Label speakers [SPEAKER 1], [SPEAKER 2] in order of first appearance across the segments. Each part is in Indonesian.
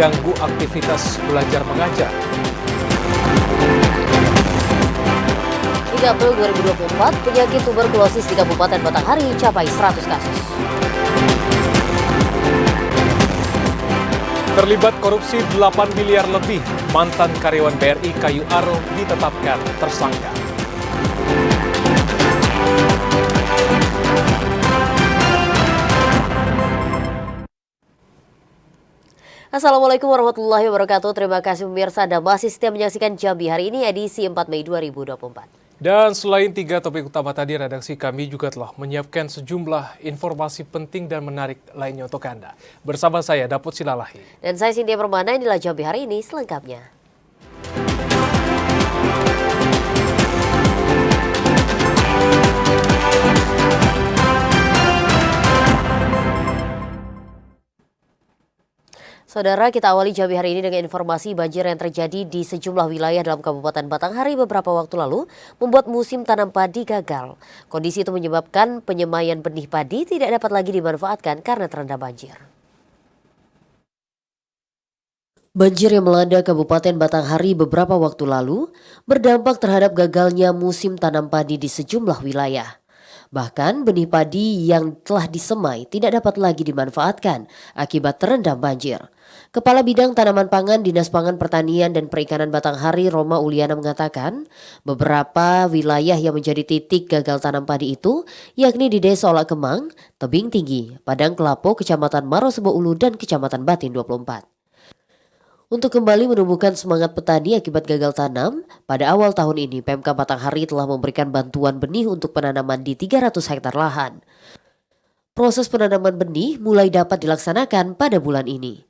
[SPEAKER 1] mengganggu aktivitas belajar mengajar.
[SPEAKER 2] Hingga April 2024, penyakit tuberkulosis di Kabupaten Batanghari capai 100 kasus.
[SPEAKER 1] Terlibat korupsi 8 miliar lebih, mantan karyawan BRI Kayu Aro ditetapkan tersangka.
[SPEAKER 2] Assalamualaikum warahmatullahi wabarakatuh. Terima kasih pemirsa Anda masih setia menyaksikan Jambi hari ini edisi 4 Mei 2024.
[SPEAKER 1] Dan selain 3 topik utama tadi, redaksi kami juga telah menyiapkan sejumlah informasi penting dan menarik lainnya untuk Anda. Bersama saya, Daput Silalahi.
[SPEAKER 2] Dan saya Cynthia Permana, inilah Jambi hari ini selengkapnya. Saudara, kita awali Jambi hari ini dengan informasi banjir yang terjadi di sejumlah wilayah dalam Kabupaten Batanghari beberapa waktu lalu membuat musim tanam padi gagal. Kondisi itu menyebabkan penyemaian benih padi tidak dapat lagi dimanfaatkan karena terendam banjir. Banjir yang melanda Kabupaten Batanghari beberapa waktu lalu berdampak terhadap gagalnya musim tanam padi di sejumlah wilayah. Bahkan benih padi yang telah disemai tidak dapat lagi dimanfaatkan akibat terendam banjir. Kepala Bidang Tanaman Pangan Dinas Pangan Pertanian dan Perikanan Batanghari Roma Uliana mengatakan beberapa wilayah yang menjadi titik gagal tanam padi itu yakni di Desa Olak Kemang, Tebing Tinggi, Padang Kelapo, Kecamatan Marosebo Ulu dan Kecamatan Batin 24. Untuk kembali menumbuhkan semangat petani akibat gagal tanam, pada awal tahun ini Pemkab Batanghari telah memberikan bantuan benih untuk penanaman di 300 hektar lahan. Proses penanaman benih mulai dapat dilaksanakan pada bulan ini.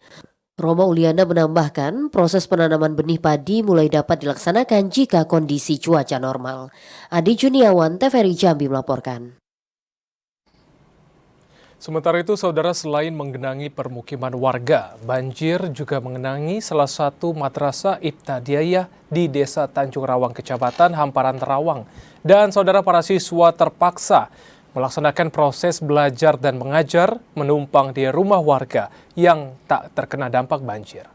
[SPEAKER 2] Roma Uliana menambahkan proses penanaman benih padi mulai dapat dilaksanakan jika kondisi cuaca normal. Adi Juniawan, TVRI Jambi melaporkan.
[SPEAKER 1] Sementara itu, saudara, selain menggenangi permukiman warga, banjir juga mengenangi salah satu madrasah Ibtidaiyah di Desa Tanjung Rawang, Kecamatan Hamparan Terawang. Dan saudara, para siswa terpaksa melaksanakan proses belajar dan mengajar menumpang di rumah warga yang tak terkena dampak banjir.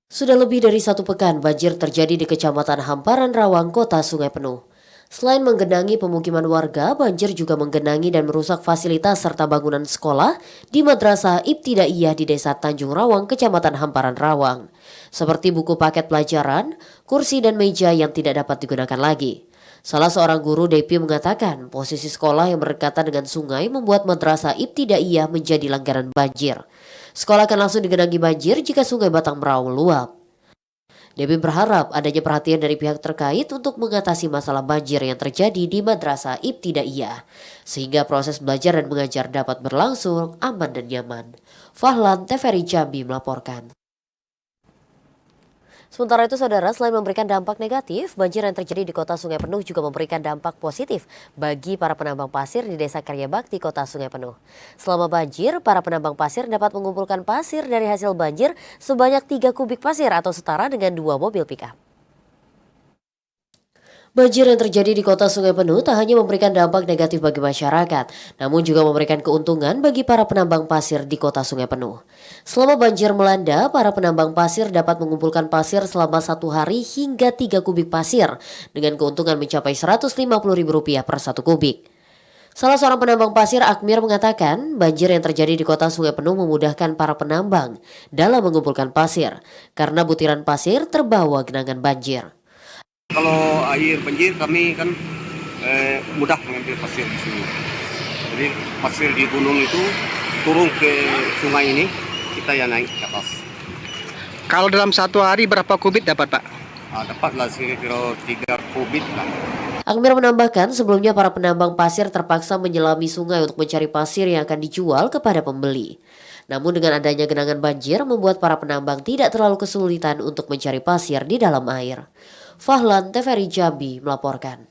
[SPEAKER 2] Sudah lebih dari 1 pekan banjir terjadi di Kecamatan Hamparan Rawang, Kota Sungai Penuh. Selain menggenangi pemukiman warga, banjir juga menggenangi dan merusak fasilitas serta bangunan sekolah di Madrasah Ibtidaiyah di Desa Tanjung Rawang, Kecamatan Hamparan Rawang. Seperti buku paket pelajaran, kursi dan meja yang tidak dapat digunakan lagi. Salah seorang guru Depi mengatakan posisi sekolah yang berdekatan dengan sungai membuat Madrasah Ibtidaiyah menjadi langganan banjir. Sekolah akan langsung digenangi banjir jika sungai Batang Merau meluap. Depi berharap adanya perhatian dari pihak terkait untuk mengatasi masalah banjir yang terjadi di Madrasah Ibtidaiyah, sehingga proses belajar dan mengajar dapat berlangsung aman dan nyaman. Fahlan, TVRI Jambi melaporkan. Sementara itu, saudara, selain memberikan dampak negatif, banjir yang terjadi di Kota Sungai Penuh juga memberikan dampak positif bagi para penambang pasir di Desa Karya Bakti, Kota Sungai Penuh. Selama banjir, para penambang pasir dapat mengumpulkan pasir dari hasil banjir sebanyak 3 kubik pasir atau setara dengan 2 mobil pick-up. Banjir yang terjadi di Kota Sungai Penuh tak hanya memberikan dampak negatif bagi masyarakat, namun juga memberikan keuntungan bagi para penambang pasir di Kota Sungai Penuh. Selama banjir melanda, para penambang pasir dapat mengumpulkan pasir selama 1 hari hingga 3 kubik pasir, dengan keuntungan mencapai Rp150.000 per 1 kubik. Salah seorang penambang pasir, Akmir, mengatakan banjir yang terjadi di Kota Sungai Penuh memudahkan para penambang dalam mengumpulkan pasir, karena butiran pasir terbawa genangan banjir.
[SPEAKER 3] Kalau air banjir kami kan mudah mengambil pasir di sini. Jadi pasir di gunung itu turun ke sungai ini, kita yang naik ke atas.
[SPEAKER 4] Kalau dalam 1 hari berapa kubik dapat, Pak?
[SPEAKER 3] Dapatlah kira-kira 3 kubik lah.
[SPEAKER 2] Akmir menambahkan sebelumnya para penambang pasir terpaksa menyelami sungai untuk mencari pasir yang akan dijual kepada pembeli. Namun dengan adanya genangan banjir membuat para penambang tidak terlalu kesulitan untuk mencari pasir di dalam air. Fahlan, TVRI Jambi melaporkan.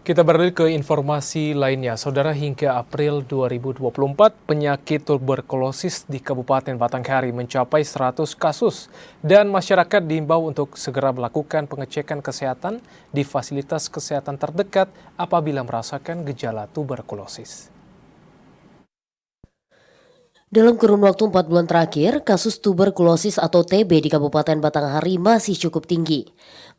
[SPEAKER 1] Kita beralih ke informasi lainnya. Saudara, hingga April 2024, penyakit tuberkulosis di Kabupaten Batanghari mencapai 100 kasus. Dan masyarakat diimbau untuk segera melakukan pengecekan kesehatan di fasilitas kesehatan terdekat apabila merasakan gejala tuberkulosis.
[SPEAKER 2] Dalam kurun waktu 4 bulan terakhir, kasus tuberkulosis atau TB di Kabupaten Batanghari masih cukup tinggi.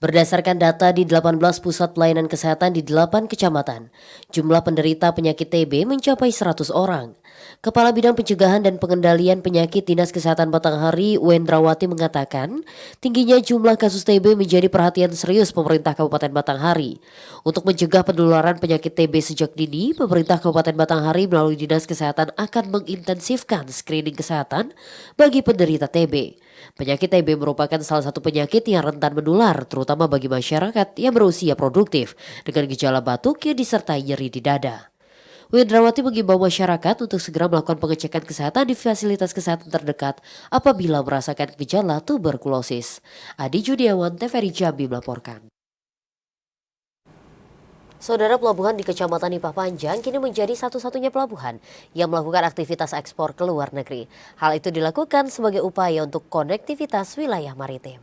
[SPEAKER 2] Berdasarkan data di 18 pusat pelayanan kesehatan di 8 kecamatan, jumlah penderita penyakit TB mencapai 100 orang. Kepala Bidang Pencegahan dan Pengendalian Penyakit Dinas Kesehatan Batanghari, Wendrawati mengatakan, tingginya jumlah kasus TB menjadi perhatian serius pemerintah Kabupaten Batanghari. Untuk mencegah penularan penyakit TB sejak dini, pemerintah Kabupaten Batanghari melalui Dinas Kesehatan akan mengintensifkan screening kesehatan bagi penderita TB. Penyakit TB merupakan salah satu penyakit yang rentan menular, terutama bagi masyarakat yang berusia produktif dengan gejala batuk yang disertai nyeri di dada. Wendrawati mengimbau masyarakat untuk segera melakukan pengecekan kesehatan di fasilitas kesehatan terdekat apabila merasakan gejala tuberkulosis. Adi Judiawan, TVRI Jambi melaporkan. Saudara, pelabuhan di Kecamatan Nipah Panjang kini menjadi satu-satunya pelabuhan yang melakukan aktivitas ekspor ke luar negeri. Hal itu dilakukan sebagai upaya untuk konektivitas wilayah maritim.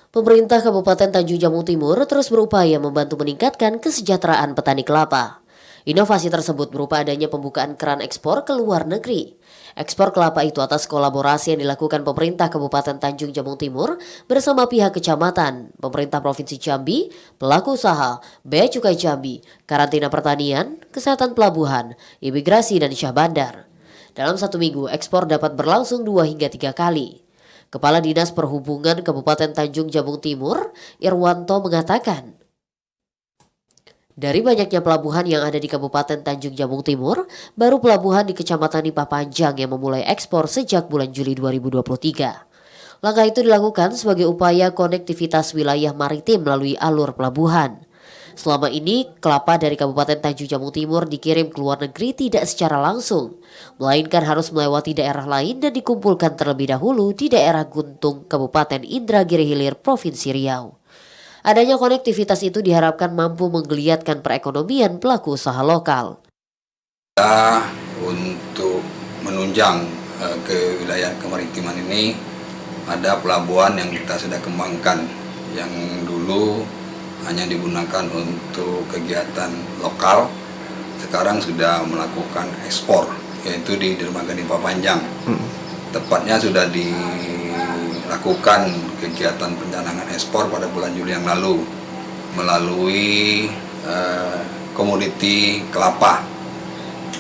[SPEAKER 2] Pemerintah Kabupaten Tanjung Jabung Timur terus berupaya membantu meningkatkan kesejahteraan petani kelapa. Inovasi tersebut berupa adanya pembukaan keran ekspor ke luar negeri. Ekspor kelapa itu atas kolaborasi yang dilakukan pemerintah Kabupaten Tanjung Jabung Timur bersama pihak kecamatan, pemerintah Provinsi Jambi, pelaku usaha, Bea Cukai Jambi, karantina pertanian, kesehatan pelabuhan, imigrasi, dan syah bandar. Dalam satu minggu, ekspor dapat berlangsung 2 hingga 3 kali. Kepala Dinas Perhubungan Kabupaten Tanjung Jabung Timur, Irwanto mengatakan, dari banyaknya pelabuhan yang ada di Kabupaten Tanjung Jabung Timur, baru pelabuhan di Kecamatan Nipah Panjang yang memulai ekspor sejak bulan Juli 2023. Langkah itu dilakukan sebagai upaya konektivitas wilayah maritim melalui alur pelabuhan. Selama ini, kelapa dari Kabupaten Tanjung Jabung Timur dikirim ke luar negeri tidak secara langsung, melainkan harus melewati daerah lain dan dikumpulkan terlebih dahulu di daerah Guntung, Kabupaten Indragiri Hilir, Provinsi Riau. Adanya konektivitas itu diharapkan mampu menggeliatkan perekonomian pelaku usaha lokal.
[SPEAKER 5] Untuk menunjang ke wilayah kemaritiman ini, ada pelabuhan yang kita sudah kembangkan, yang dulu hanya digunakan untuk kegiatan lokal, sekarang sudah melakukan ekspor, yaitu di Dermaga Nipah Panjang. Tepatnya sudah dilakukan kegiatan pencanangan ekspor pada bulan Juli yang lalu melalui komoditi kelapa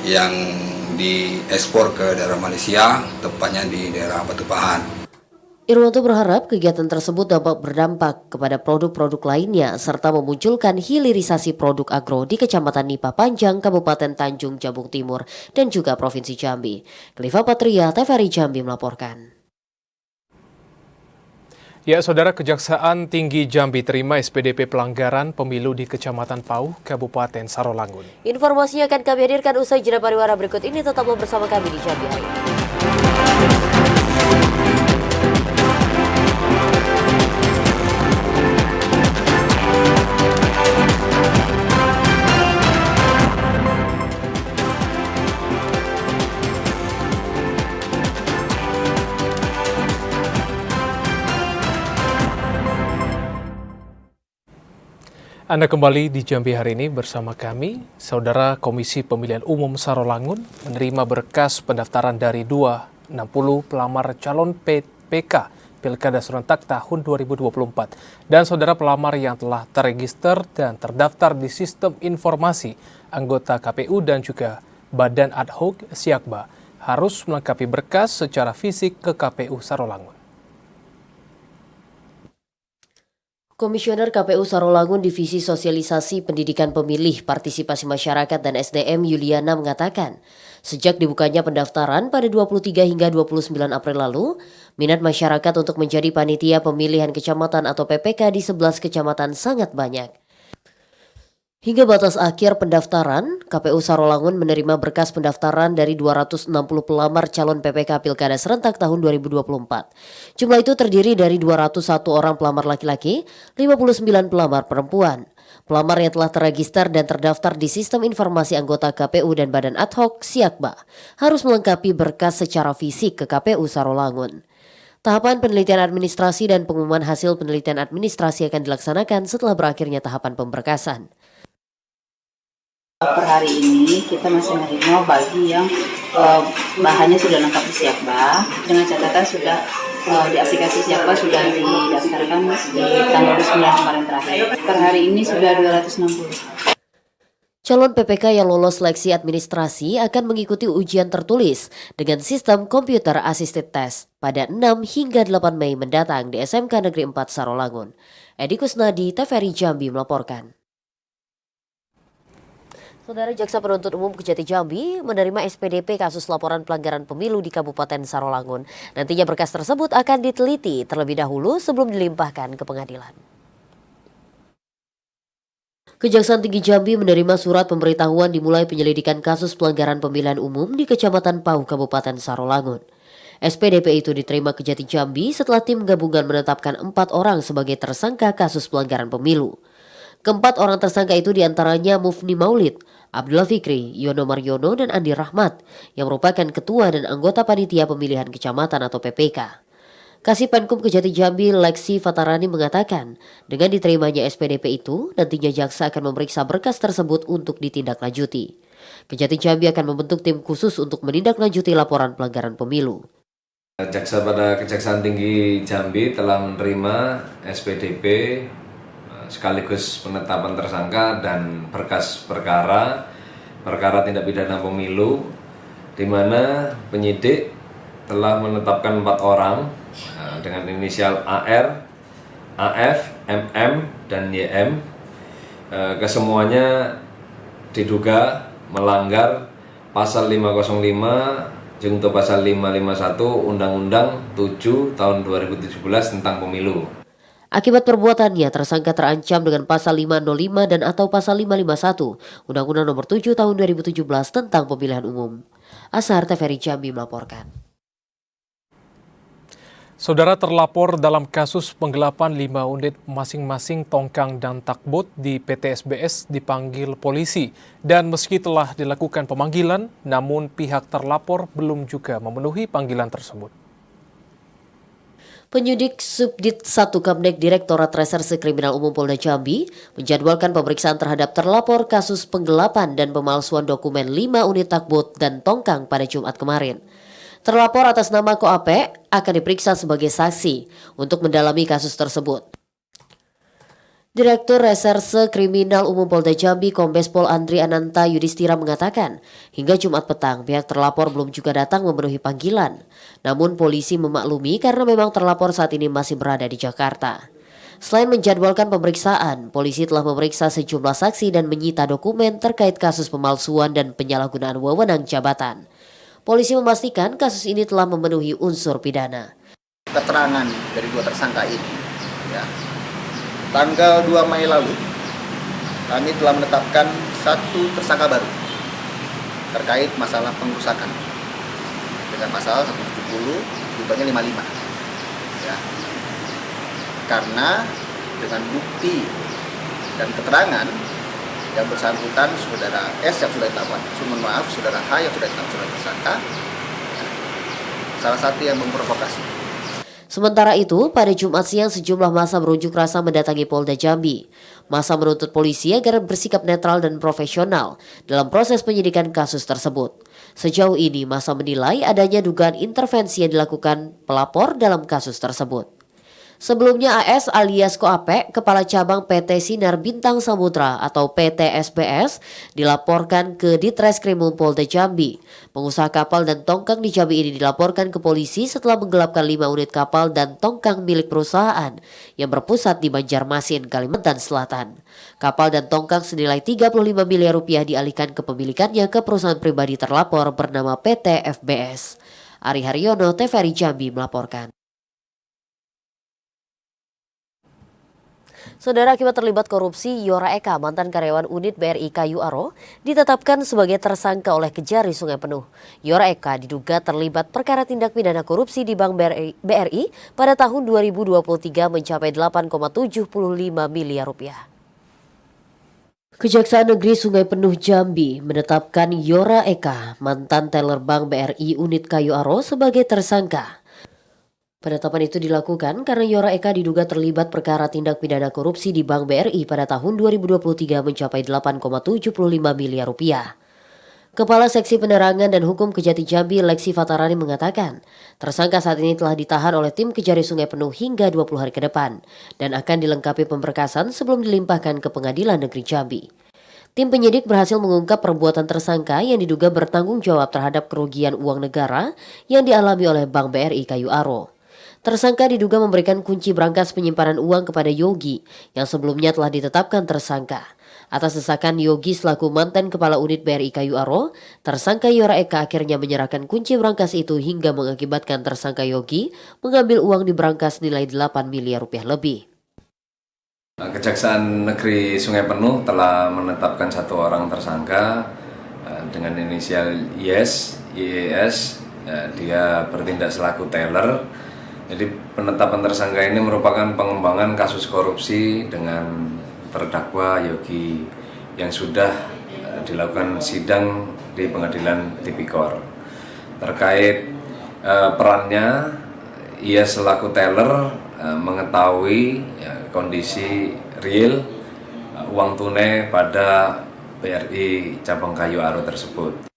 [SPEAKER 5] yang diekspor ke daerah Malaysia, tepatnya di daerah Batupahan.
[SPEAKER 2] Irwanto berharap kegiatan tersebut dapat berdampak kepada produk-produk lainnya serta memunculkan hilirisasi produk agro di Kecamatan Nipah Panjang, Kabupaten Tanjung Jabung Timur dan juga Provinsi Jambi. Kliva Patria, TVRI Jambi melaporkan.
[SPEAKER 1] Ya, Saudara, Kejaksaan Tinggi Jambi terima SPDP pelanggaran pemilu di Kecamatan Pauh, Kabupaten Sarolangun.
[SPEAKER 2] Informasinya akan kami hadirkan usai jeda pariwara berikut ini. Tetaplah bersama kami di Jambi Hari.
[SPEAKER 1] Anda kembali di Jambi Hari ini bersama kami. Saudara, Komisi Pemilihan Umum Sarolangun menerima berkas pendaftaran dari 260 pelamar calon PK Pilkada Serentak tahun 2024. Dan saudara, pelamar yang telah terregister dan terdaftar di Sistem Informasi Anggota KPU dan juga Badan Ad Hoc Siakba harus melengkapi berkas secara fisik ke KPU Sarolangun.
[SPEAKER 2] Komisioner KPU Sarolangun Divisi Sosialisasi Pendidikan Pemilih, Partisipasi Masyarakat dan SDM Yuliana mengatakan, sejak dibukanya pendaftaran pada 23 hingga 29 April lalu, minat masyarakat untuk menjadi panitia pemilihan kecamatan atau PPK di 11 kecamatan sangat banyak. Hingga batas akhir pendaftaran, KPU Sarolangun menerima berkas pendaftaran dari 260 pelamar calon PPK Pilkada Serentak tahun 2024. Jumlah itu terdiri dari 201 orang pelamar laki-laki, 59 pelamar perempuan. Pelamar yang telah terregister dan terdaftar di Sistem Informasi Anggota KPU dan Badan Ad Hoc Siakba harus melengkapi berkas secara fisik ke KPU Sarolangun. Tahapan penelitian administrasi dan pengumuman hasil penelitian administrasi akan dilaksanakan setelah berakhirnya tahapan pemberkasan.
[SPEAKER 6] Per hari ini kita masih menerima bagi yang bahannya sudah lengkap di Siakba, dengan catatan sudah di aplikasi Siakba sudah didaftarkan di tanggal 9 kemarin terakhir. Per hari ini sudah 260.
[SPEAKER 2] Calon PPK yang lolos seleksi administrasi akan mengikuti ujian tertulis dengan sistem komputer assisted test pada 6 hingga 8 Mei mendatang di SMK Negeri 4 Sarolangun. Edi Kusnadi, TVRI Jambi melaporkan. Saudara Jaksa Penuntut Umum Kejati Jambi menerima SPDP kasus laporan pelanggaran pemilu di Kabupaten Sarolangun. Nantinya berkas tersebut akan diteliti terlebih dahulu sebelum dilimpahkan ke pengadilan. Kejaksaan Tinggi Jambi menerima surat pemberitahuan dimulai penyelidikan kasus pelanggaran pemilihan umum di Kecamatan Pauh, Kabupaten Sarolangun. SPDP itu diterima Kejati Jambi setelah tim gabungan menetapkan 4 orang sebagai tersangka kasus pelanggaran pemilu. Keempat orang tersangka itu diantaranya Mufni Maulid, Abdullah Fikri, Yono Mariono, dan Andi Rahmat yang merupakan ketua dan anggota panitia pemilihan kecamatan atau PPK. Kasih Penkum Kejati Jambi Leksi Fatarani mengatakan, dengan diterimanya SPDP itu, nantinya jaksa akan memeriksa berkas tersebut untuk ditindaklanjuti. Kejati Jambi akan membentuk tim khusus untuk menindaklanjuti laporan pelanggaran pemilu.
[SPEAKER 7] Jaksa pada Kejaksaan Tinggi Jambi telah menerima SPDP sekaligus penetapan tersangka dan berkas perkara tindak pidana pemilu, di mana penyidik telah menetapkan 4 orang dengan inisial AR, AF, MM, dan YM. Kesemuanya diduga melanggar pasal 505 junto pasal 551 Undang-Undang 7 tahun 2017 tentang pemilu.
[SPEAKER 2] Akibat perbuatannya, tersangka terancam dengan pasal 505 dan atau pasal 551 Undang-Undang Nomor 7 tahun 2017 tentang pemilihan umum. Ashar, TVRI Jambi melaporkan.
[SPEAKER 1] Saudara terlapor dalam kasus penggelapan 5 unit masing-masing tongkang dan takbot di PT SBS dipanggil polisi. Dan meski telah dilakukan pemanggilan, namun pihak terlapor belum juga memenuhi panggilan tersebut.
[SPEAKER 2] Penyidik Subdit 1 Kamdek Direktorat Reserse Kriminal Umum Polda Jambi menjadwalkan pemeriksaan terhadap terlapor kasus penggelapan dan pemalsuan dokumen 5 unit takbot dan tongkang pada Jumat kemarin. Terlapor atas nama Koape akan diperiksa sebagai saksi untuk mendalami kasus tersebut. Direktur Reserse Kriminal Umum Polda Jambi Kombes Pol Andri Ananta Yudhistira mengatakan, hingga Jumat petang pihak terlapor belum juga datang memenuhi panggilan. Namun polisi memaklumi karena memang terlapor saat ini masih berada di Jakarta. Selain menjadwalkan pemeriksaan, polisi telah memeriksa sejumlah saksi dan menyita dokumen terkait kasus pemalsuan dan penyalahgunaan wewenang jabatan. Polisi memastikan kasus ini telah memenuhi unsur pidana.
[SPEAKER 8] Keterangan dari 2 tersangka ini, ya, tanggal 2 Mei lalu, kami telah menetapkan 1 tersangka baru terkait masalah pengrusakan dengan pasal 170, jumlahnya 55. Ya. Karena dengan bukti dan keterangan yang bersangkutan saudara S yang sudah ditetapkan, saudara H yang sudah ditetapkan sebagai tersangka, salah satu yang memprovokasi.
[SPEAKER 2] Sementara itu, pada Jumat siang sejumlah massa berunjuk rasa mendatangi Polda Jambi. Massa menuntut polisi agar bersikap netral dan profesional dalam proses penyidikan kasus tersebut. Sejauh ini, massa menilai adanya dugaan intervensi yang dilakukan pelapor dalam kasus tersebut. Sebelumnya AS alias Koape, Kepala Cabang PT Sinar Bintang Samudra atau PT SBS, dilaporkan ke Ditreskrimum Polda Jambi. Pengusaha kapal dan tongkang di Jambi ini dilaporkan ke polisi setelah menggelapkan 5 unit kapal dan tongkang milik perusahaan yang berpusat di Banjarmasin, Kalimantan Selatan. Kapal dan tongkang senilai 35 miliar rupiah dialihkan kepemilikannya ke perusahaan pribadi terlapor bernama PT FBS. Ari Haryono, TVRI Jambi melaporkan. Saudara, akibat terlibat korupsi, Yora Eka, mantan karyawan unit BRI Kayu Aro, ditetapkan sebagai tersangka oleh Kejari Sungai Penuh. Yora Eka diduga terlibat perkara tindak pidana korupsi di Bank BRI pada tahun 2023 mencapai 8,75 miliar rupiah. Kejaksaan Negeri Sungai Penuh Jambi menetapkan Yora Eka, mantan teller Bank BRI unit Kayu Aro, sebagai tersangka. Penetapan itu dilakukan karena Yora Eka diduga terlibat perkara tindak pidana korupsi di Bank BRI pada tahun 2023 mencapai 8,75 miliar rupiah. Kepala Seksi Penerangan dan Hukum Kejati Jambi, Leksi Fatarani mengatakan, tersangka saat ini telah ditahan oleh tim Kejari Sungai Penuh hingga 20 hari ke depan dan akan dilengkapi pemberkasan sebelum dilimpahkan ke Pengadilan Negeri Jambi. Tim penyidik berhasil mengungkap perbuatan tersangka yang diduga bertanggung jawab terhadap kerugian uang negara yang dialami oleh Bank BRI Kayu Aro. Tersangka diduga memberikan kunci brankas penyimpanan uang kepada Yogi yang sebelumnya telah ditetapkan tersangka. Atas desakan Yogi selaku mantan Kepala Unit BRI Kayu Aro, tersangka Yora Eka akhirnya menyerahkan kunci brankas itu hingga mengakibatkan tersangka Yogi mengambil uang di brankas nilai 8 miliar rupiah lebih.
[SPEAKER 7] Kejaksaan Negeri Sungai Penuh telah menetapkan 1 orang tersangka dengan inisial IES. Dia bertindak selaku teller. Jadi penetapan tersangka ini merupakan pengembangan kasus korupsi dengan terdakwa Yogi yang sudah dilakukan sidang di Pengadilan Tipikor. Terkait perannya, ia selaku teller mengetahui kondisi real uang tunai pada BRI cabang Kayu Aro tersebut.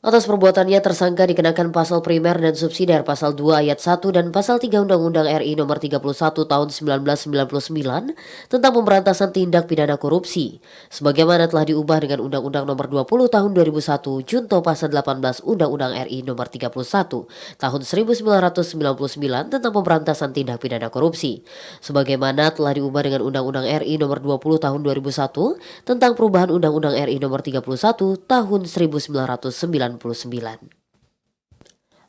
[SPEAKER 2] Atas perbuatannya tersangka dikenakan pasal primer dan subsidiar pasal 2 ayat 1 dan pasal 3 Undang-Undang RI nomor 31 tahun 1999 tentang pemberantasan tindak pidana korupsi, sebagaimana telah diubah dengan Undang-Undang nomor 20 tahun 2001 junto pasal 18 Undang-Undang RI nomor 31 tahun 1999 tentang pemberantasan tindak pidana korupsi, sebagaimana telah diubah dengan Undang-Undang RI nomor 20 tahun 2001 tentang perubahan Undang-Undang RI nomor 31 tahun 1999.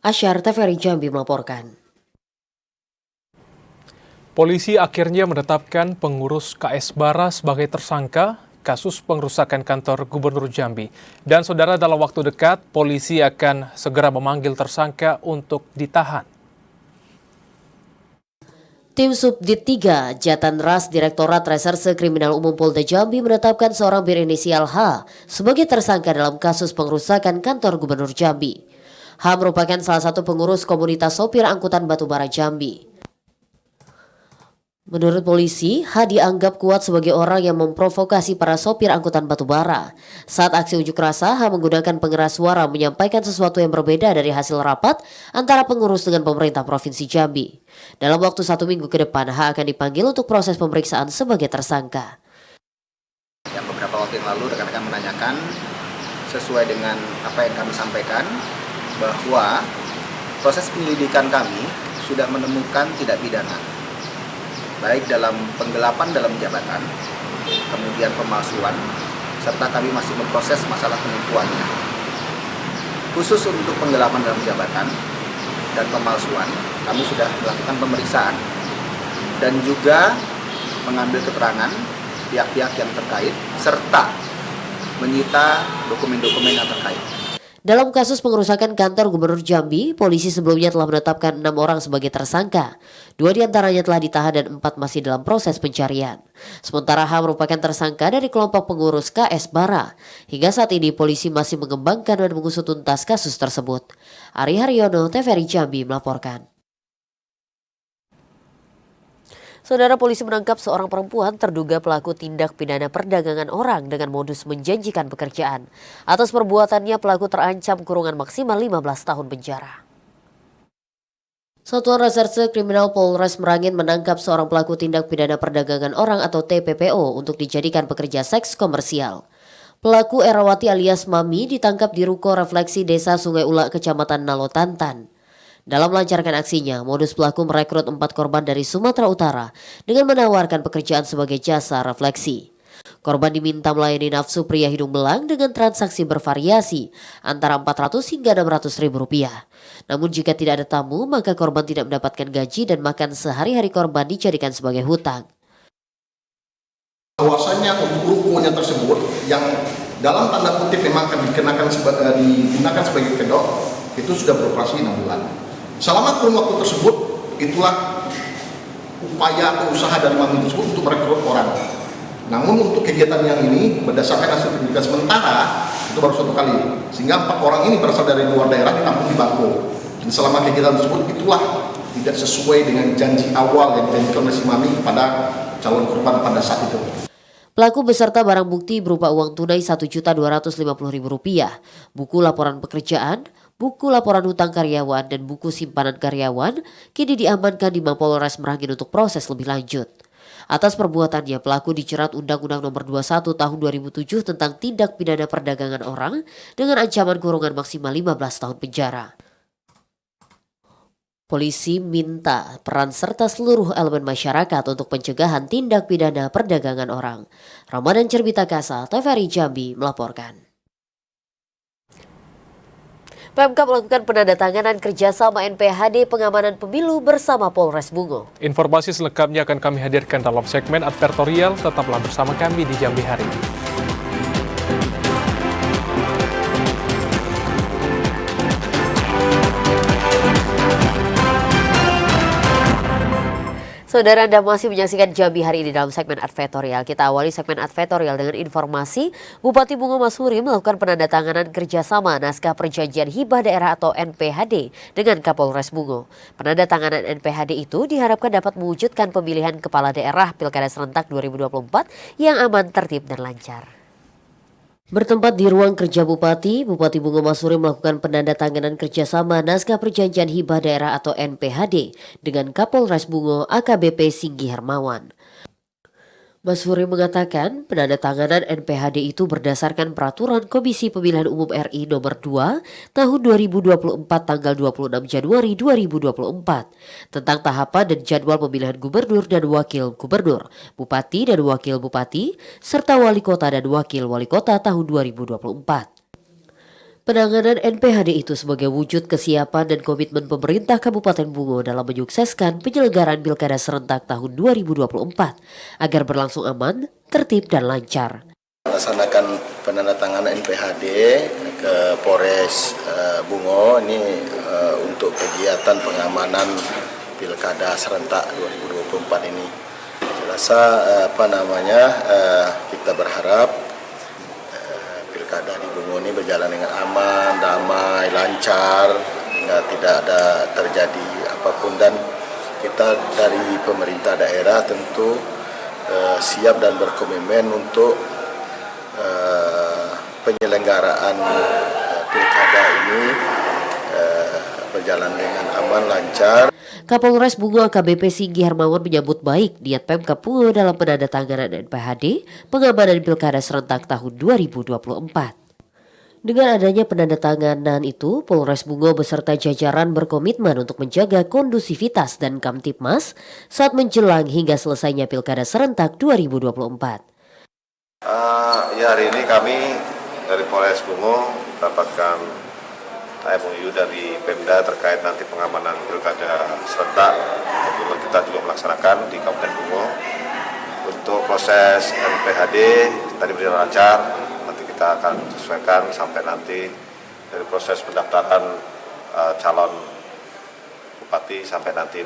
[SPEAKER 2] Asyar TVRI Jambi melaporkan.
[SPEAKER 1] Polisi akhirnya menetapkan pengurus KS Bara sebagai tersangka kasus pengrusakan kantor Gubernur Jambi. Dan saudara, dalam waktu dekat polisi akan segera memanggil tersangka untuk ditahan.
[SPEAKER 2] Tim Subdit 3 Jatan Ras Direktorat Reserse Kriminal Umum Polda Jambi menetapkan seorang berinisial H sebagai tersangka dalam kasus pengrusakan kantor Gubernur Jambi. H merupakan salah satu pengurus komunitas sopir angkutan batubara Jambi. Menurut polisi, H dianggap kuat sebagai orang yang memprovokasi para sopir angkutan batubara. Saat aksi unjuk rasa, H menggunakan pengeras suara menyampaikan sesuatu yang berbeda dari hasil rapat antara pengurus dengan pemerintah Provinsi Jambi. Dalam waktu 1 minggu ke depan, H akan dipanggil untuk proses pemeriksaan sebagai tersangka.
[SPEAKER 8] Yang beberapa waktu yang lalu rekan-rekan menanyakan sesuai dengan apa yang kami sampaikan bahwa proses penyelidikan kami sudah menemukan tindak pidana baik dalam penggelapan dalam jabatan, kemudian pemalsuan, serta kami masih memproses masalah penipuannya. Khusus untuk penggelapan dalam jabatan dan pemalsuan, kami sudah melakukan pemeriksaan dan juga mengambil keterangan pihak-pihak yang terkait serta menyita dokumen-dokumen yang terkait.
[SPEAKER 2] Dalam kasus pengerusakan kantor Gubernur Jambi, polisi sebelumnya telah menetapkan 6 orang sebagai tersangka. 2 diantaranya telah ditahan dan 4 masih dalam proses pencarian. Sementara H merupakan tersangka dari kelompok pengurus KS Bara. Hingga saat ini polisi masih mengembangkan dan mengusut tuntas kasus tersebut. Ari Haryono, TVRI Jambi melaporkan. Saudara, polisi menangkap seorang perempuan terduga pelaku tindak pidana perdagangan orang dengan modus menjanjikan pekerjaan. Atas perbuatannya, pelaku terancam kurungan maksimal 15 tahun penjara. Satuan Reserse Kriminal Polres Merangin menangkap seorang pelaku tindak pidana perdagangan orang atau TPPO untuk dijadikan pekerja seks komersial. Pelaku Erawati alias Mami ditangkap di Ruko Refleksi Desa Sungai Ula, Kecamatan Nalotantan. Dalam melancarkan aksinya, modus pelaku merekrut 4 korban dari Sumatera Utara dengan menawarkan pekerjaan sebagai jasa refleksi. Korban diminta melayani nafsu pria hidung belang dengan transaksi bervariasi antara 400 hingga 600 ribu rupiah. Namun jika tidak ada tamu, maka korban tidak mendapatkan gaji dan makan sehari-hari korban dijadikan sebagai hutang.
[SPEAKER 9] Bahwasanya untuk rukunya tersebut yang dalam tanda kutip memang akan digunakan sebagai kedok, itu sudah beroperasi 6 bulan. Selama kurun waktu tersebut, itulah upaya atau usaha dari Mami tersebut untuk merekrut orang. Namun untuk kegiatan yang ini, berdasarkan hasil penyelidikan sementara, itu baru 1 kali. Sehingga 4 orang ini berasal dari luar daerah ditampung di Bako. Dan selama kegiatan tersebut, itulah tidak sesuai dengan janji awal yang dijanjikan oleh si Mami kepada calon korban pada saat itu.
[SPEAKER 2] Pelaku beserta barang bukti berupa uang tunai Rp1.250.000, buku laporan pekerjaan, buku laporan hutang karyawan, dan buku simpanan karyawan kini diamankan di Mapolres Merangin untuk proses lebih lanjut. Atas perbuatannya, pelaku dijerat Undang-Undang Nomor 21 Tahun 2007 tentang tindak pidana perdagangan orang dengan ancaman kurungan maksimal 15 tahun penjara. Polisi minta peran serta seluruh elemen masyarakat untuk pencegahan tindak pidana perdagangan orang. Ramadan Cerbita Kasa, TVRI Jambi melaporkan. Pemkab melakukan penandatanganan kerjasama NPHD pengamanan pemilu bersama Polres Bungo.
[SPEAKER 1] Informasi selengkapnya akan kami hadirkan dalam segmen advertorial. Tetaplah bersama kami di Jambi hari ini.
[SPEAKER 2] Saudara, Anda masih menyaksikan Jambi hari ini dalam segmen advertorial. Kita awali segmen advertorial dengan informasi Bupati Bungo Masuri melakukan penandatanganan kerjasama naskah perjanjian hibah daerah atau NPHD dengan Kapolres Bungo. Penandatanganan NPHD itu diharapkan dapat mewujudkan pemilihan kepala daerah Pilkada Serentak 2024 yang aman, tertib, dan lancar. Bertempat di ruang kerja Bupati Bungo Masuri melakukan penandatanganan kerjasama naskah perjanjian hibah daerah atau NPHD dengan Kapolres Bungo AKBP Singgi Hermawan. Masuri mengatakan penandatanganan NPHD itu berdasarkan peraturan Komisi Pemilihan Umum RI nomor 2 tahun 2024 tanggal 26 Januari 2024 tentang tahapan dan jadwal pemilihan gubernur dan wakil gubernur, bupati dan wakil bupati, serta wali kota dan wakil wali kota tahun 2024. Penanganan NPHD itu sebagai wujud kesiapan dan komitmen pemerintah Kabupaten Bungo dalam menyukseskan penyelenggaraan Pilkada Serentak tahun 2024 agar berlangsung aman, tertib, dan lancar.
[SPEAKER 8] Melaksanakan penandatanganan NPHD ke Polres Bungo ini untuk kegiatan pengamanan Pilkada Serentak 2024 ini. Saya rasa kita berharap Pilkada di Bungo ini berjalan dengan aman, damai, lancar, hingga tidak ada terjadi apapun, dan kita dari pemerintah daerah tentu siap dan berkomitmen untuk penyelenggaraan Pilkada ini berjalan dengan aman, lancar.
[SPEAKER 2] Kapolres Bungo AKBP Singgi Hermawan menyambut baik niat Pemkab Bungo dalam penandatanganan NPHD pengamanan Pilkada Serentak tahun 2024. Dengan adanya penandatanganan itu, Polres Bungo beserta jajaran berkomitmen untuk menjaga kondusivitas dan Kamtipmas saat menjelang hingga selesainya Pilkada Serentak 2024.
[SPEAKER 10] Hari ini kami dari Polres Bungo mendapatkan MOU dari Pemda terkait nanti pengamanan Pilkada Serentak. Kebetulan kita juga melaksanakan di Kabupaten Bungo. Untuk proses NPHD tadi berjalan lancar. Nanti kita akan sesuaikan sampai nanti dari proses pendaftaran calon bupati sampai nanti.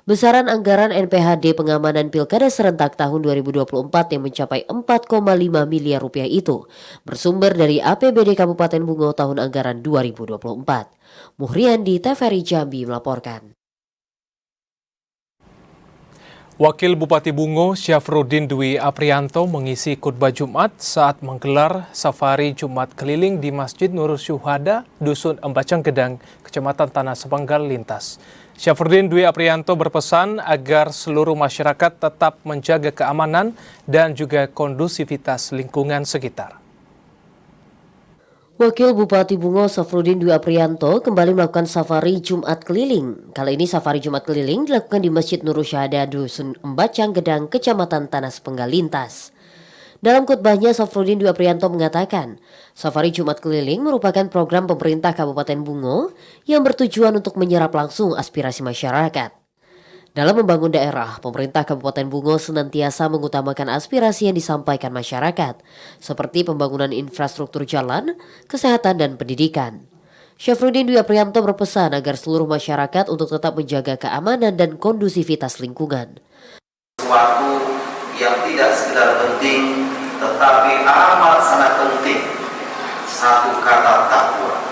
[SPEAKER 2] Besaran anggaran NPHD pengamanan Pilkada Serentak tahun 2024 yang mencapai 4,5 miliar rupiah itu bersumber dari APBD Kabupaten Bungo tahun anggaran 2024. Muhriandi, TVRI Jambi melaporkan.
[SPEAKER 1] Wakil Bupati Bungo Syafruddin Dwi Aprianto mengisi khutbah Jumat saat menggelar safari Jumat keliling di Masjid Nurul Syuhada, Dusun Embacang Gedang, Kecamatan Tanah Sepanggal Lintas. Syafruddin Dwi Aprianto berpesan agar seluruh masyarakat tetap menjaga keamanan dan juga kondusivitas lingkungan sekitar.
[SPEAKER 2] Wakil Bupati Bungo Syafruddin Dwi Aprianto kembali melakukan safari Jumat keliling. Kali ini safari Jumat keliling dilakukan di Masjid Nurul Syuhada, Dusun Embacang Gedang, Kecamatan Tanah Sepanggal Lintas. Dalam khutbahnya, Syafruddin Dwi Aprianto mengatakan, safari Jumat keliling merupakan program pemerintah Kabupaten Bungo yang bertujuan untuk menyerap langsung aspirasi masyarakat. Dalam membangun daerah, pemerintah Kabupaten Bungo senantiasa mengutamakan aspirasi yang disampaikan masyarakat, seperti pembangunan infrastruktur jalan, kesehatan, dan pendidikan. Syafruddin Dwi Aprianto berpesan agar seluruh masyarakat untuk tetap menjaga keamanan dan kondusivitas lingkungan.
[SPEAKER 11] Sesuatu yang tidak sekedar penting, tetapi amat sangat penting. Satu kata takwa,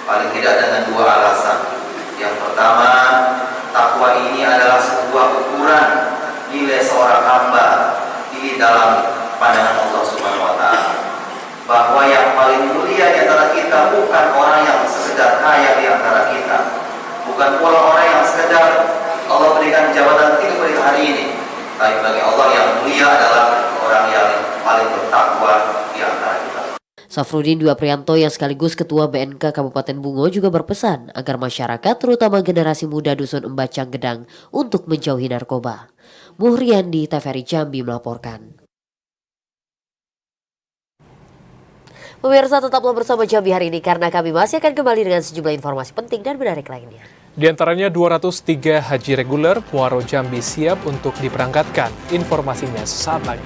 [SPEAKER 11] paling tidak dengan dua alasan. Yang pertama, takwa ini adalah sebuah ukuran nilai seorang hamba di dalam orang-orang yang sekedar Allah berikan jabatan tinggi pada hari ini. Tapi bagi Allah yang mulia adalah orang yang paling bertakwa di antara kita.
[SPEAKER 2] Safrudin Dwi Aprianto yang sekaligus Ketua BNK Kabupaten Bungo juga berpesan agar masyarakat terutama generasi muda Dusun Embacang Gedang untuk menjauhi narkoba. Muhriandi, TVRI Jambi melaporkan. Pemirsa, tetaplah bersama Jambi hari ini karena kami masih akan kembali dengan sejumlah informasi penting dan menarik lainnya.
[SPEAKER 1] Di antaranya 203 haji reguler Muaro Jambi siap untuk diberangkatkan. Informasinya sesaat lagi.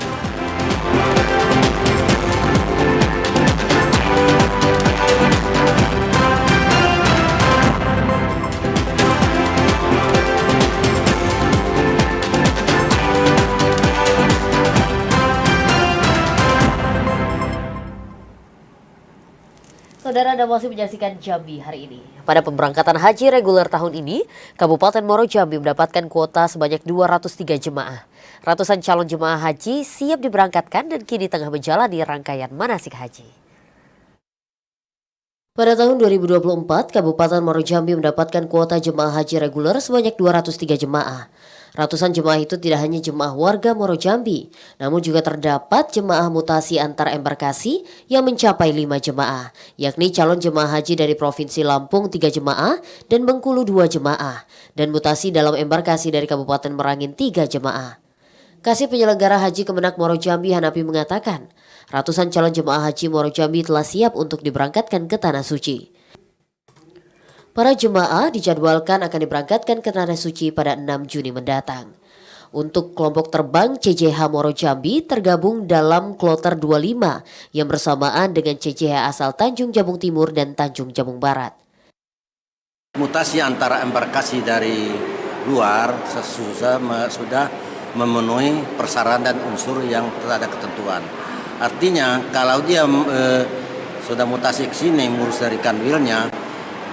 [SPEAKER 2] Saudara, Anda masih menyaksikan Jambi hari ini. Pada pemberangkatan haji reguler tahun ini, Kabupaten Muaro Jambi mendapatkan kuota sebanyak 203 jemaah. Ratusan calon jemaah haji siap diberangkatkan dan kini tengah menjalani rangkaian manasik haji. Pada tahun 2024, Kabupaten Muaro Jambi mendapatkan kuota jemaah haji reguler sebanyak 203 jemaah. Ratusan jemaah itu tidak hanya jemaah warga Muaro Jambi, namun juga terdapat jemaah mutasi antar embarkasi yang mencapai 5 jemaah, yakni calon jemaah haji dari Provinsi Lampung 3 jemaah dan Bengkulu 2 jemaah, dan mutasi dalam embarkasi dari Kabupaten Merangin 3 jemaah. Kasih penyelenggara haji Kemenak Muaro Jambi Hanapi mengatakan, ratusan calon jemaah haji Muaro Jambi telah siap untuk diberangkatkan ke Tanah Suci. Para jemaah dijadwalkan akan diberangkatkan ke Tanah Suci pada 6 Juni mendatang. Untuk kelompok terbang CJH Muaro Jambi tergabung dalam kloter 25 yang bersamaan dengan CJH asal Tanjung Jabung Timur dan Tanjung Jabung Barat.
[SPEAKER 12] Mutasi antara embarkasi dari luar sudah memenuhi persyaratan dan unsur yang telah ada ketentuan. Artinya kalau dia sudah mutasi ke sini ngurus dari kanwilnya,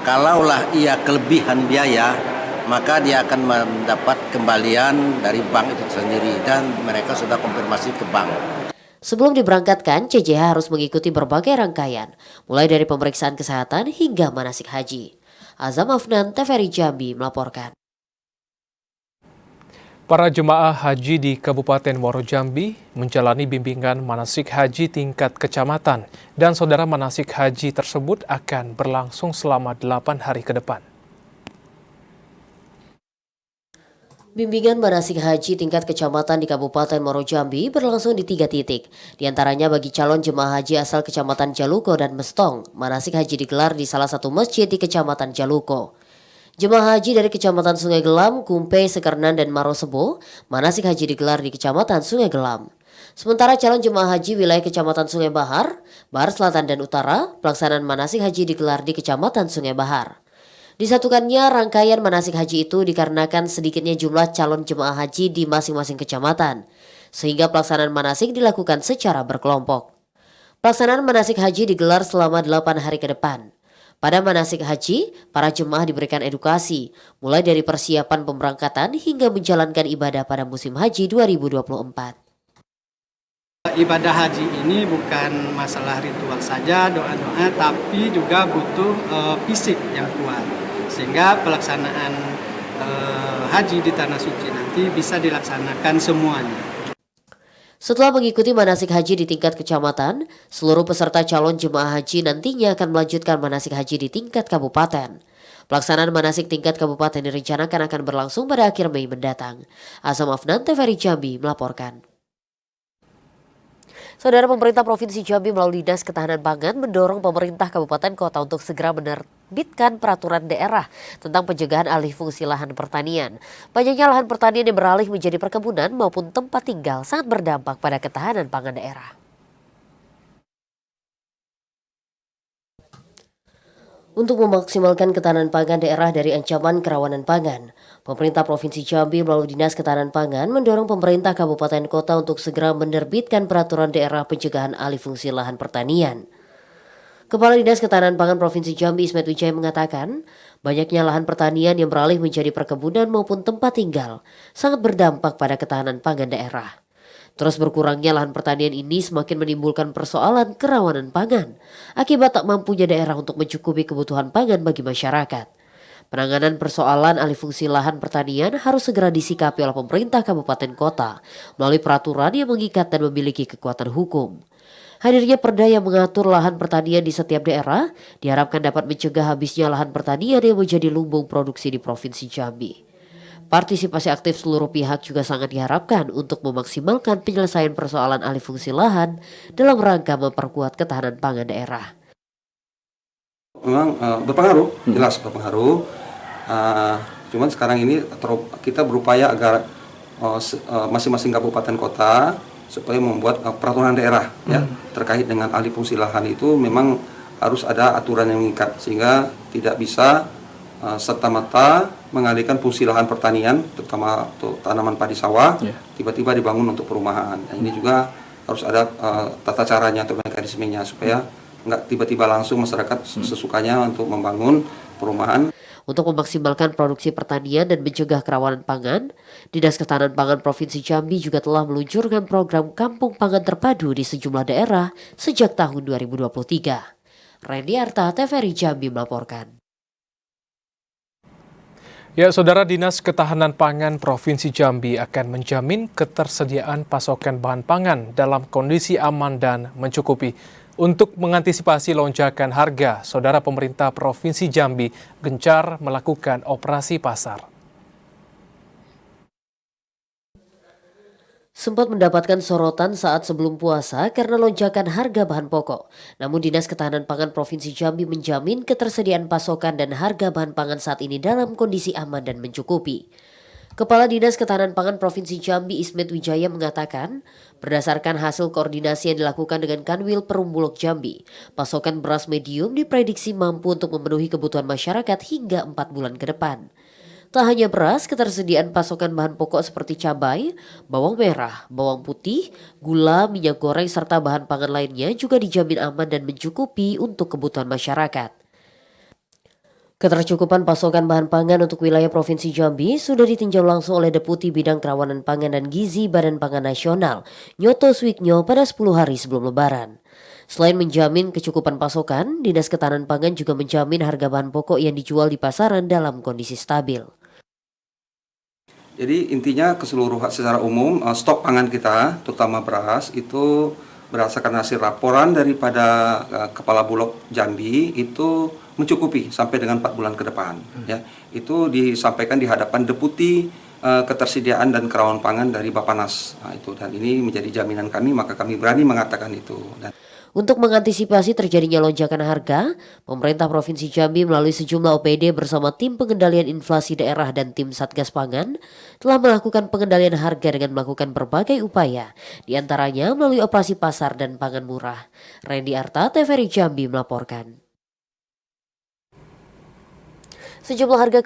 [SPEAKER 12] kalaulah ia kelebihan biaya, maka dia akan mendapat kembalian dari bank itu sendiri dan mereka sudah konfirmasi ke bank.
[SPEAKER 2] Sebelum diberangkatkan, CJH harus mengikuti berbagai rangkaian, mulai dari pemeriksaan kesehatan hingga manasik haji. Azam Afnan, TVRI Jambi melaporkan.
[SPEAKER 1] Para jemaah haji di Kabupaten Muaro Jambi menjalani bimbingan manasik haji tingkat kecamatan dan saudara manasik haji tersebut akan berlangsung selama 8 hari ke depan.
[SPEAKER 2] Bimbingan manasik haji tingkat kecamatan di Kabupaten Muaro Jambi berlangsung di 3 titik. Di antaranya bagi calon jemaah haji asal Kecamatan Jaluko dan Mestong, manasik haji digelar di salah satu masjid di Kecamatan Jaluko. Jemaah haji dari Kecamatan Sungai Gelam, Kumpe, Sekernan, dan Marosebo, manasik haji digelar di Kecamatan Sungai Gelam. Sementara calon jemaah haji wilayah Kecamatan Sungai Bahar, Bahar Selatan dan Utara, pelaksanaan manasik haji digelar di Kecamatan Sungai Bahar. Disatukannya rangkaian manasik haji itu dikarenakan sedikitnya jumlah calon jemaah haji di masing-masing kecamatan, sehingga pelaksanaan manasik dilakukan secara berkelompok. Pelaksanaan manasik haji digelar selama 8 hari ke depan. Pada manasik haji, para jemaah diberikan edukasi, mulai dari persiapan pemberangkatan hingga menjalankan ibadah pada musim haji 2024.
[SPEAKER 4] Ibadah haji ini bukan masalah ritual saja, doa-doa, tapi juga butuh fisik yang kuat. Sehingga pelaksanaan haji di Tanah Suci nanti bisa dilaksanakan semuanya.
[SPEAKER 2] Setelah mengikuti manasik haji di tingkat kecamatan, seluruh peserta calon jemaah haji nantinya akan melanjutkan manasik haji di tingkat kabupaten. Pelaksanaan manasik tingkat kabupaten direncanakan akan berlangsung pada akhir Mei mendatang. Azam Afnan, TVRI Jambi melaporkan. Saudara, pemerintah Provinsi Jambi melalui Dinas Ketahanan Pangan mendorong pemerintah kabupaten kota untuk segera menerbitkan peraturan daerah tentang pencegahan alih fungsi lahan pertanian. Banyaknya lahan pertanian yang beralih menjadi perkebunan maupun tempat tinggal sangat berdampak pada ketahanan pangan daerah. Untuk memaksimalkan ketahanan pangan daerah dari ancaman kerawanan pangan, pemerintah Provinsi Jambi melalui Dinas Ketahanan Pangan mendorong pemerintah kabupaten kota untuk segera menerbitkan peraturan daerah pencegahan alih fungsi lahan pertanian. Kepala Dinas Ketahanan Pangan Provinsi Jambi Ismet Wijaya mengatakan, banyaknya lahan pertanian yang beralih menjadi perkebunan maupun tempat tinggal sangat berdampak pada ketahanan pangan daerah. Terus berkurangnya lahan pertanian ini semakin menimbulkan persoalan kerawanan pangan akibat tak mampunya daerah untuk mencukupi kebutuhan pangan bagi masyarakat. Penanganan persoalan alih fungsi lahan pertanian harus segera disikapi oleh pemerintah kabupaten kota melalui peraturan yang mengikat dan memiliki kekuatan hukum. Hadirnya perda yang mengatur lahan pertanian di setiap daerah diharapkan dapat mencegah habisnya lahan pertanian yang menjadi lumbung produksi di Provinsi Jambi. Partisipasi aktif seluruh pihak juga sangat diharapkan untuk memaksimalkan penyelesaian persoalan alih fungsi lahan dalam rangka memperkuat ketahanan pangan daerah.
[SPEAKER 13] Memang berpengaruh, jelas berpengaruh. Cuman sekarang ini kita berupaya agar masing-masing kabupaten kota supaya membuat peraturan daerah ya terkait dengan alih fungsi lahan itu memang harus ada aturan yang mengikat sehingga tidak bisa serta-merta mengalihkan fungsi lahan pertanian terutama untuk tanaman padi sawah tiba-tiba dibangun untuk perumahan. Nah, ini juga harus ada tata caranya atau mekanismenya supaya nggak tiba-tiba langsung masyarakat sesukanya untuk membangun perumahan.
[SPEAKER 2] Untuk memaksimalkan produksi pertanian dan mencegah kerawanan pangan, Dinas Ketahanan Pangan Provinsi Jambi juga telah meluncurkan program Kampung Pangan Terpadu di sejumlah daerah sejak tahun 2023. Randy Arta, TVRI Jambi melaporkan.
[SPEAKER 1] Ya, Saudara, Dinas Ketahanan Pangan Provinsi Jambi akan menjamin ketersediaan pasokan bahan pangan dalam kondisi aman dan mencukupi. Untuk mengantisipasi lonjakan harga, Saudara, pemerintah Provinsi Jambi gencar melakukan operasi pasar.
[SPEAKER 2] Sempat mendapatkan sorotan saat sebelum puasa karena lonjakan harga bahan pokok. Namun Dinas Ketahanan Pangan Provinsi Jambi menjamin ketersediaan pasokan dan harga bahan pangan saat ini dalam kondisi aman dan mencukupi. Kepala Dinas Ketahanan Pangan Provinsi Jambi Ismet Wijaya mengatakan, berdasarkan hasil koordinasi yang dilakukan dengan Kanwil Perumbulok Jambi, pasokan beras medium diprediksi mampu untuk memenuhi kebutuhan masyarakat hingga 4 bulan ke depan. Tak hanya beras, ketersediaan pasokan bahan pokok seperti cabai, bawang merah, bawang putih, gula, minyak goreng, serta bahan pangan lainnya juga dijamin aman dan mencukupi untuk kebutuhan masyarakat. Ketercukupan pasokan bahan pangan untuk wilayah Provinsi Jambi sudah ditinjau langsung oleh Deputi Bidang Kerawanan Pangan dan Gizi Badan Pangan Nasional, Nyoto Swiknyo pada 10 hari sebelum Lebaran. Selain menjamin kecukupan pasokan, Dinas Ketahanan Pangan juga menjamin harga bahan pokok yang dijual di pasaran dalam kondisi stabil.
[SPEAKER 13] Jadi intinya keseluruhan secara umum stok pangan kita, terutama beras, itu berdasarkan hasil laporan daripada Kepala Bulog Jambi itu mencukupi sampai dengan 4 bulan ke depan. Ya, itu disampaikan di hadapan Deputi Ketersediaan dan Kerawanan Pangan dari Bappenas. Nah, itu dan ini menjadi jaminan kami, maka kami berani mengatakan itu.
[SPEAKER 2] Untuk mengantisipasi terjadinya lonjakan harga, pemerintah Provinsi Jambi melalui sejumlah OPD bersama tim pengendalian inflasi daerah dan tim Satgas Pangan telah melakukan pengendalian harga dengan melakukan berbagai upaya, diantaranya melalui operasi pasar dan pangan murah. Randy Arta, TVRI Jambi melaporkan. Sejumlah harga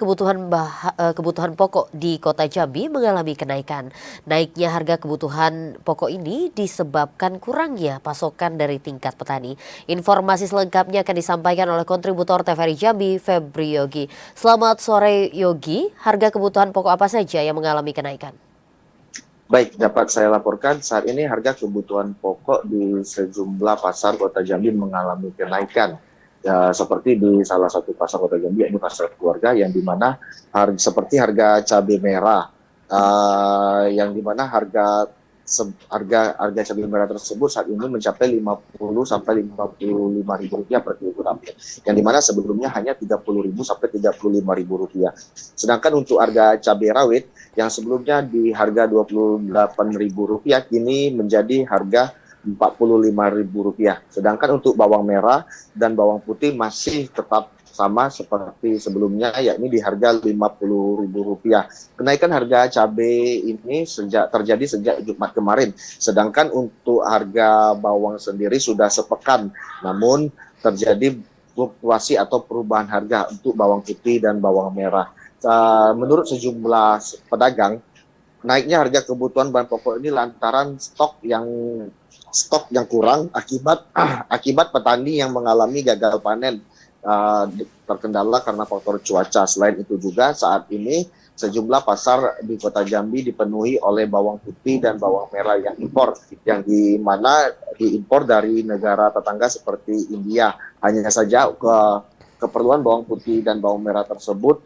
[SPEAKER 2] kebutuhan pokok di Kota Jambi mengalami kenaikan. Naiknya harga kebutuhan pokok ini disebabkan kurangnya pasokan dari tingkat petani. Informasi selengkapnya akan disampaikan oleh kontributor TVRI Jambi, Febri Yogi. Selamat sore Yogi, harga kebutuhan pokok apa saja yang mengalami kenaikan?
[SPEAKER 14] Baik, dapat saya laporkan saat ini harga kebutuhan pokok di sejumlah pasar Kota Jambi mengalami kenaikan. Ya, seperti di salah satu pasar Kota Jambi, ini pasar keluarga yang dimana seperti harga cabai merah, yang dimana harga cabai merah tersebut saat ini mencapai 50 sampai 55 ribu rupiah per kilogram, yang dimana sebelumnya hanya 30.000 sampai 35.000 rupiah. Sedangkan untuk harga cabai rawit yang sebelumnya di harga 28.000 rupiah kini menjadi harga 45.000 rupiah. Sedangkan untuk bawang merah dan bawang putih masih tetap sama seperti sebelumnya, yakni di harga 50.000 rupiah. Kenaikan harga cabai ini terjadi sejak Jumat kemarin. Sedangkan untuk harga bawang sendiri sudah sepekan, namun terjadi fluktuasi atau perubahan harga untuk bawang putih dan bawang merah. Menurut sejumlah pedagang, naiknya harga kebutuhan bahan pokok ini lantaran stok yang kurang akibat petani yang mengalami gagal panen terkendala karena faktor cuaca. Selain itu juga saat ini sejumlah pasar di Kota Jambi dipenuhi oleh bawang putih dan bawang merah yang impor, yang dimana diimpor dari negara tetangga seperti India. Hanya saja keperluan bawang putih dan bawang merah tersebut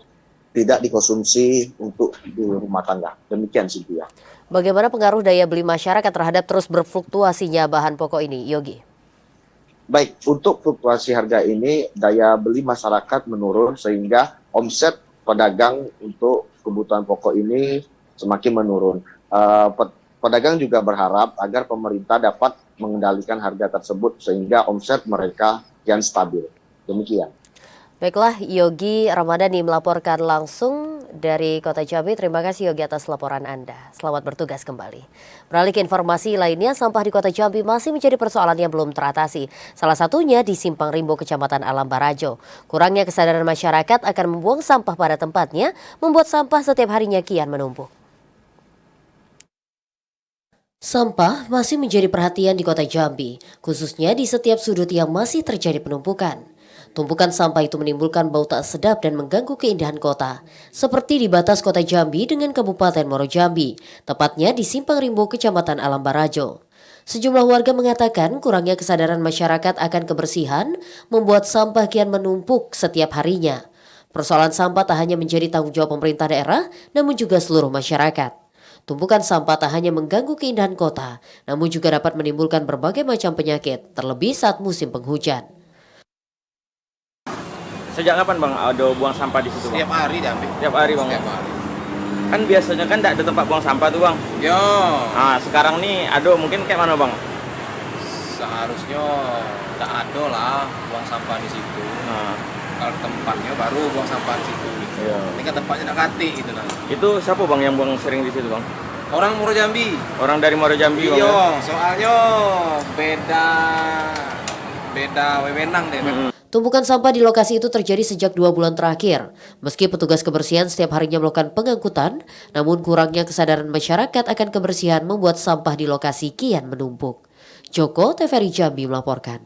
[SPEAKER 14] tidak dikonsumsi untuk di rumah tangga. Demikian Cynthia.
[SPEAKER 2] Bagaimana pengaruh daya beli masyarakat terhadap terus berfluktuasinya bahan pokok ini, Yogi?
[SPEAKER 14] Baik, untuk fluktuasi harga ini daya beli masyarakat menurun sehingga omset pedagang untuk kebutuhan pokok ini semakin menurun. Pedagang juga berharap agar pemerintah dapat mengendalikan harga tersebut sehingga omset mereka kian stabil. Demikian.
[SPEAKER 2] Baiklah, Yogi Ramadhani melaporkan langsung dari Kota Jambi. Terima kasih Yogi atas laporan Anda. Selamat bertugas kembali. Beralih ke informasi lainnya, sampah di Kota Jambi masih menjadi persoalan yang belum teratasi. Salah satunya di Simpang Rimbo, Kecamatan Alam Barajo. Kurangnya kesadaran masyarakat akan membuang sampah pada tempatnya, membuat sampah setiap harinya kian menumpuk. Sampah masih menjadi perhatian di Kota Jambi, khususnya di setiap sudut yang masih terjadi penumpukan. Tumpukan sampah itu menimbulkan bau tak sedap dan mengganggu keindahan kota, seperti di batas Kota Jambi dengan Kabupaten Muaro Jambi, tepatnya di Simpang Rimbo, Kecamatan Alam Barajo. Sejumlah warga mengatakan kurangnya kesadaran masyarakat akan kebersihan membuat sampah kian menumpuk setiap harinya. Persoalan sampah tak hanya menjadi tanggung jawab pemerintah daerah, namun juga seluruh masyarakat. Tumpukan sampah tak hanya mengganggu keindahan kota, namun juga dapat menimbulkan berbagai macam penyakit, terlebih saat musim penghujan.
[SPEAKER 15] Sejak kapan Bang ada buang sampah di situ Bang?
[SPEAKER 16] Setiap hari diambil.
[SPEAKER 15] Setiap hari Bang?
[SPEAKER 16] Setiap hari.
[SPEAKER 15] Kan biasanya kan tidak ada tempat buang sampah tuh Bang?
[SPEAKER 16] Yo.
[SPEAKER 15] Nah sekarang nih ada mungkin kayak mana Bang?
[SPEAKER 16] Seharusnya tak ada lah buang sampah di situ.
[SPEAKER 15] Nah.
[SPEAKER 16] Kalau tempatnya baru buang sampah di situ. Gitu.
[SPEAKER 15] Iya.
[SPEAKER 16] Ini kan tempatnya nak kati gitu nah.
[SPEAKER 15] Itu siapa Bang yang buang sering di situ Bang?
[SPEAKER 16] Orang Muaro Jambi.
[SPEAKER 15] Orang dari Muaro Jambi Bang?
[SPEAKER 16] Iya, soalnya beda wewenang deh.
[SPEAKER 2] Tumpukan sampah di lokasi itu terjadi sejak 2 bulan terakhir. Meski petugas kebersihan setiap harinya melakukan pengangkutan, namun kurangnya kesadaran masyarakat akan kebersihan membuat sampah di lokasi kian menumpuk. Joko TVRI Jambi melaporkan.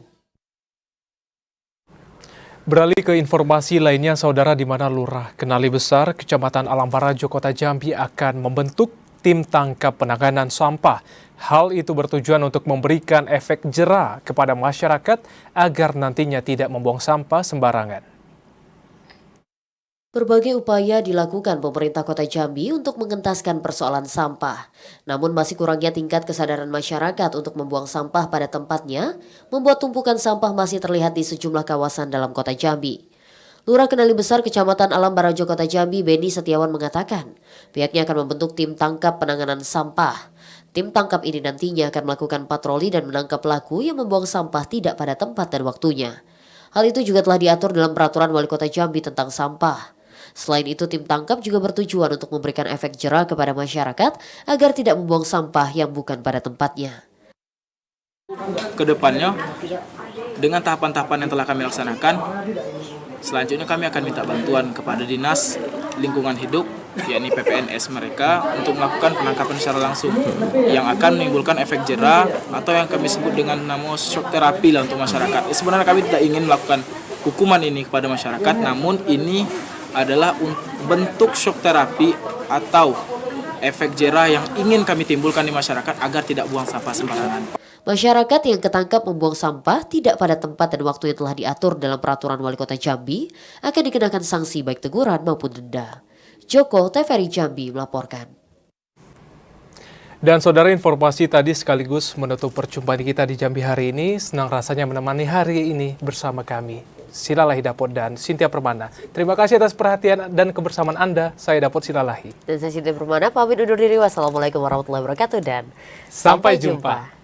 [SPEAKER 1] Beralih ke informasi lainnya, saudara, di mana Lurah Kenali Besar, Kecamatan Alam Barajo, Kota Jambi akan membentuk tim tangkap penanganan sampah. Hal itu bertujuan untuk memberikan efek jera kepada masyarakat agar nantinya tidak membuang sampah sembarangan.
[SPEAKER 2] Berbagai upaya dilakukan pemerintah Kota Jambi untuk mengentaskan persoalan sampah. Namun masih kurangnya tingkat kesadaran masyarakat untuk membuang sampah pada tempatnya, membuat tumpukan sampah masih terlihat di sejumlah kawasan dalam Kota Jambi. Lurah Kenali Besar Kecamatan Alam Barajo, Kota Jambi, Beni Setiawan mengatakan, pihaknya akan membentuk tim tangkap penanganan sampah. Tim tangkap ini nantinya akan melakukan patroli dan menangkap pelaku yang membuang sampah tidak pada tempat dan waktunya. Hal itu juga telah diatur dalam Peraturan Wali Kota Jambi tentang sampah. Selain itu, tim tangkap juga bertujuan untuk memberikan efek jera kepada masyarakat agar tidak membuang sampah yang bukan pada tempatnya.
[SPEAKER 17] Kedepannya, dengan tahapan-tahapan yang telah kami laksanakan, selanjutnya kami akan minta bantuan kepada Dinas Lingkungan Hidup, yakni PPNS mereka, untuk melakukan penangkapan secara langsung yang akan menimbulkan efek jera atau yang kami sebut dengan nama shock terapi lah untuk masyarakat. Sebenarnya kami tidak ingin melakukan hukuman ini kepada masyarakat, namun ini adalah bentuk shock terapi atau efek jera yang ingin kami timbulkan di masyarakat agar tidak buang sampah sembarangan.
[SPEAKER 2] Masyarakat yang ketangkap membuang sampah tidak pada tempat dan waktu yang telah diatur dalam Peraturan Wali Kota Jambi akan dikenakan sanksi baik teguran maupun denda. Joko TVRI Jambi melaporkan.
[SPEAKER 1] Dan saudara, informasi tadi sekaligus menutup perjumpaan kita di Jambi hari ini. Senang rasanya menemani hari ini bersama kami, Silalahi Dapot dan Cynthia Permana. Terima kasih atas perhatian dan kebersamaan Anda. Saya Dapot Silalahi.
[SPEAKER 2] Dan saya Cynthia Permana pamit undur diri. Wassalamualaikum warahmatullahi wabarakatuh dan
[SPEAKER 1] sampai jumpa.